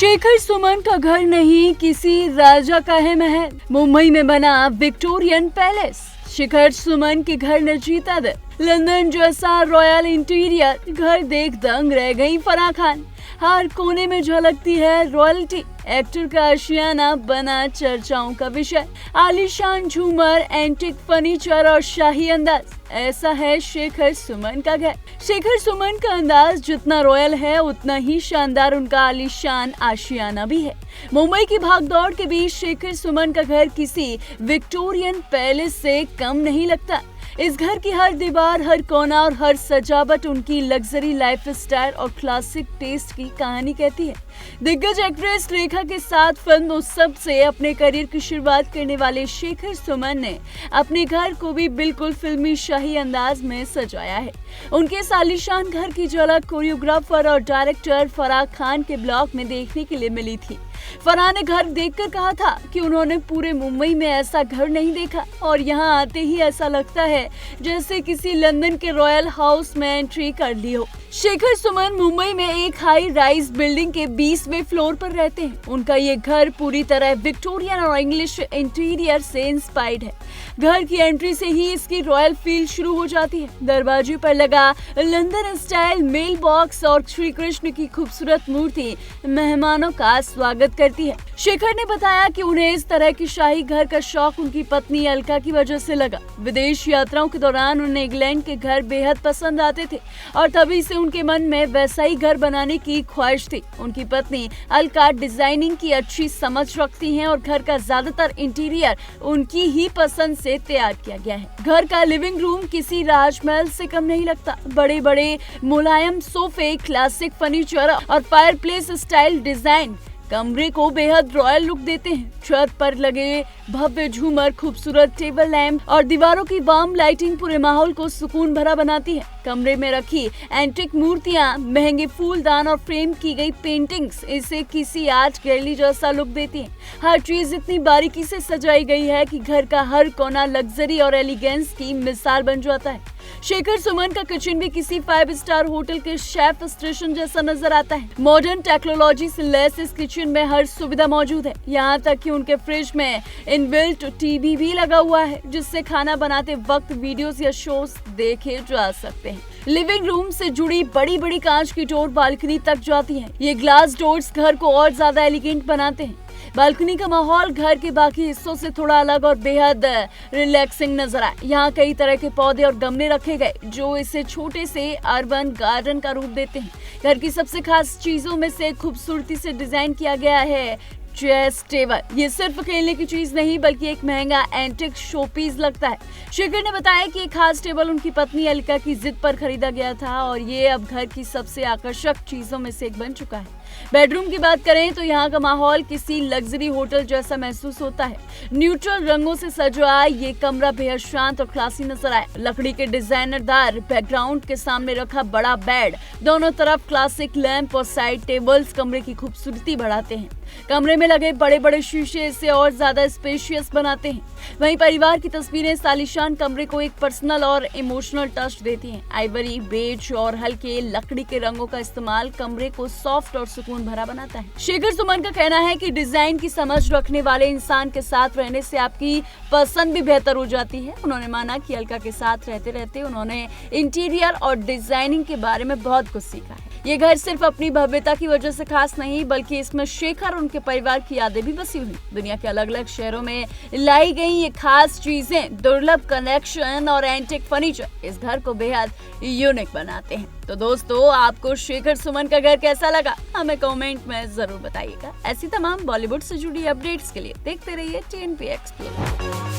शेखर सुमन का घर नहीं, किसी राजा का है महल। मुंबई में बना विक्टोरियन पैलेस। शेखर सुमन के घर ने जीता दिल। लंदन जैसा रॉयल इंटीरियर घर देख दंग रह गई फराह खान। हर कोने में झलकती है रॉयल्टी। एक्टर का आशियाना बना चर्चाओं का विषय। आलीशान झूमर, एंटिक फर्नीचर और शाही अंदाज, ऐसा है शेखर सुमन का घर। शेखर सुमन का अंदाज जितना रॉयल है उतना ही शानदार उनका आलीशान आशियाना भी है। मुंबई की भागदौड़ के बीच शेखर सुमन का घर किसी विक्टोरियन पैलेस से कम नहीं लगता। इस घर की हर दीवार, हर कोना और हर सजावट उनकी लग्जरी लाइफस्टाइल और क्लासिक टेस्ट की कहानी कहती है। दिग्गज एक्ट्रेस रेखा के साथ फिल्म उत्सव से अपने करियर की शुरुआत करने वाले शेखर सुमन ने अपने घर को भी बिल्कुल फिल्मी शाही अंदाज में सजाया है। उनके इस आलीशान घर की झलक कोरियोग्राफर और डायरेक्टर फराह खान के ब्लॉग में देखने के लिए मिली थी। फराह ने घर देखकर कहा था कि उन्होंने पूरे मुंबई में ऐसा घर नहीं देखा और यहाँ आते ही ऐसा लगता है जैसे किसी लंदन के रॉयल हाउस में एंट्री कर ली हो। शेखर सुमन मुंबई में एक हाई राइज बिल्डिंग के 20वें फ्लोर पर रहते हैं। उनका ये घर पूरी तरह विक्टोरियन और इंग्लिश इंटीरियर से इंस्पायर्ड है। घर की एंट्री से ही इसकी रॉयल फील शुरू हो जाती है। दरवाजे पर लगा लंदन स्टाइल मेल बॉक्स और श्री कृष्ण की खूबसूरत मूर्ति मेहमानों का स्वागत करती है। शेखर ने बताया कि उन्हें इस तरह की शाही घर का शौक उनकी पत्नी अलका की वजह से लगा। विदेश यात्राओं के दौरान उन्हें इंग्लैंड के घर बेहद पसंद आते थे और तभी से उनके मन में वैसा ही घर बनाने की ख्वाहिश थी। उनकी पत्नी अलका डिजाइनिंग की अच्छी समझ रखती हैं और घर का ज्यादातर इंटीरियर उनकी ही पसंद से तैयार किया गया है। घर का लिविंग रूम किसी राजमहल से कम नहीं लगता। बड़े बड़े मुलायम सोफे, क्लासिक फर्नीचर और फायरप्लेस स्टाइल डिजाइन कमरे को बेहद रॉयल लुक देते हैं। छत पर लगे भव्य झूमर, खूबसूरत टेबल लैंप और दीवारों की वार्म लाइटिंग पूरे माहौल को सुकून भरा बनाती है। कमरे में रखी एंटिक मूर्तियां, महंगे फूलदान और फ्रेम की गई पेंटिंग्स इसे किसी आर्ट गैलरी जैसा लुक देती हैं। हर चीज इतनी बारीकी से सजाई गई है कि घर का हर कोना लग्जरी और एलिगेंस की मिसाल बन जाता है। शेखर सुमन का किचन भी किसी 5 स्टार होटल के शेफ स्टेशन जैसा नजर आता है। मॉडर्न टेक्नोलॉजी से लैस इस किचन में हर सुविधा मौजूद है। यहाँ तक कि उनके फ्रिज में इनबिल्ट टीवी भी लगा हुआ है जिससे खाना बनाते वक्त वीडियोस या शोज देखे जा सकते हैं। लिविंग रूम से जुड़ी बड़ी बड़ी कांच की डोर बालकनी तक जाती है। ये ग्लास डोर्स घर को और ज्यादा एलिगेंट बनाते हैं। बालकनी का माहौल घर के बाकी हिस्सों से थोड़ा अलग और बेहद रिलैक्सिंग नजर आए। यहाँ कई तरह के पौधे और गमले रखे गए जो इसे छोटे से अर्बन गार्डन का रूप देते हैं। घर की सबसे खास चीजों में से खूबसूरती से डिजाइन किया गया है चेस टेबल। ये सिर्फ खेलने की चीज नहीं बल्कि एक महंगा एंटिक शो पीस लगता है। शेखर ने बताया कि एक खास टेबल उनकी पत्नी अलका की जिद पर खरीदा गया था और ये अब घर की सबसे आकर्षक चीजों में से एक बन चुका है। बेडरूम की बात करें तो यहाँ का माहौल किसी लग्जरी होटल जैसा महसूस होता है। न्यूट्रल रंगों से सजा ये कमरा बेहद शांत और क्लासी नजर आए। लकड़ी के डिजाइनरदार बैकग्राउंड के सामने रखा बड़ा बेड, दोनों तरफ क्लासिक लैंप और साइड टेबल्स कमरे की खूबसूरती बढ़ाते हैं। कमरे में लगे बड़े बड़े शीशे इसे और ज्यादा स्पेशियस बनाते हैं। वहीं परिवार की तस्वीरें आलीशान कमरे को एक पर्सनल और इमोशनल टच देती हैं। आइवरी, बेज और हल्के लकड़ी के रंगों का इस्तेमाल कमरे को सॉफ्ट और सुकून भरा बनाता है। शेखर सुमन का कहना है कि डिजाइन की समझ रखने वाले इंसान के साथ रहने से आपकी पसंद भी बेहतर हो जाती है। उन्होंने माना कि अलका के साथ रहते रहते उन्होंने इंटीरियर और डिजाइनिंग के बारे में बहुत कुछ सीखा है। ये घर सिर्फ अपनी भव्यता की वजह से खास नहीं बल्कि इसमें शेखर और उनके परिवार की यादें भी बसी हुई। दुनिया के अलग अलग शहरों में लाई गई ये खास चीजें, दुर्लभ कलेक्शन और एंटिक फर्नीचर इस घर को बेहद यूनिक बनाते हैं। तो दोस्तों, आपको शेखर सुमन का घर कैसा लगा हमें कमेंट में जरूर बताइएगा। ऐसी तमाम बॉलीवुड से जुड़ी अपडेट्स के लिए देखते रहिए TNP एक्सप्लोरर।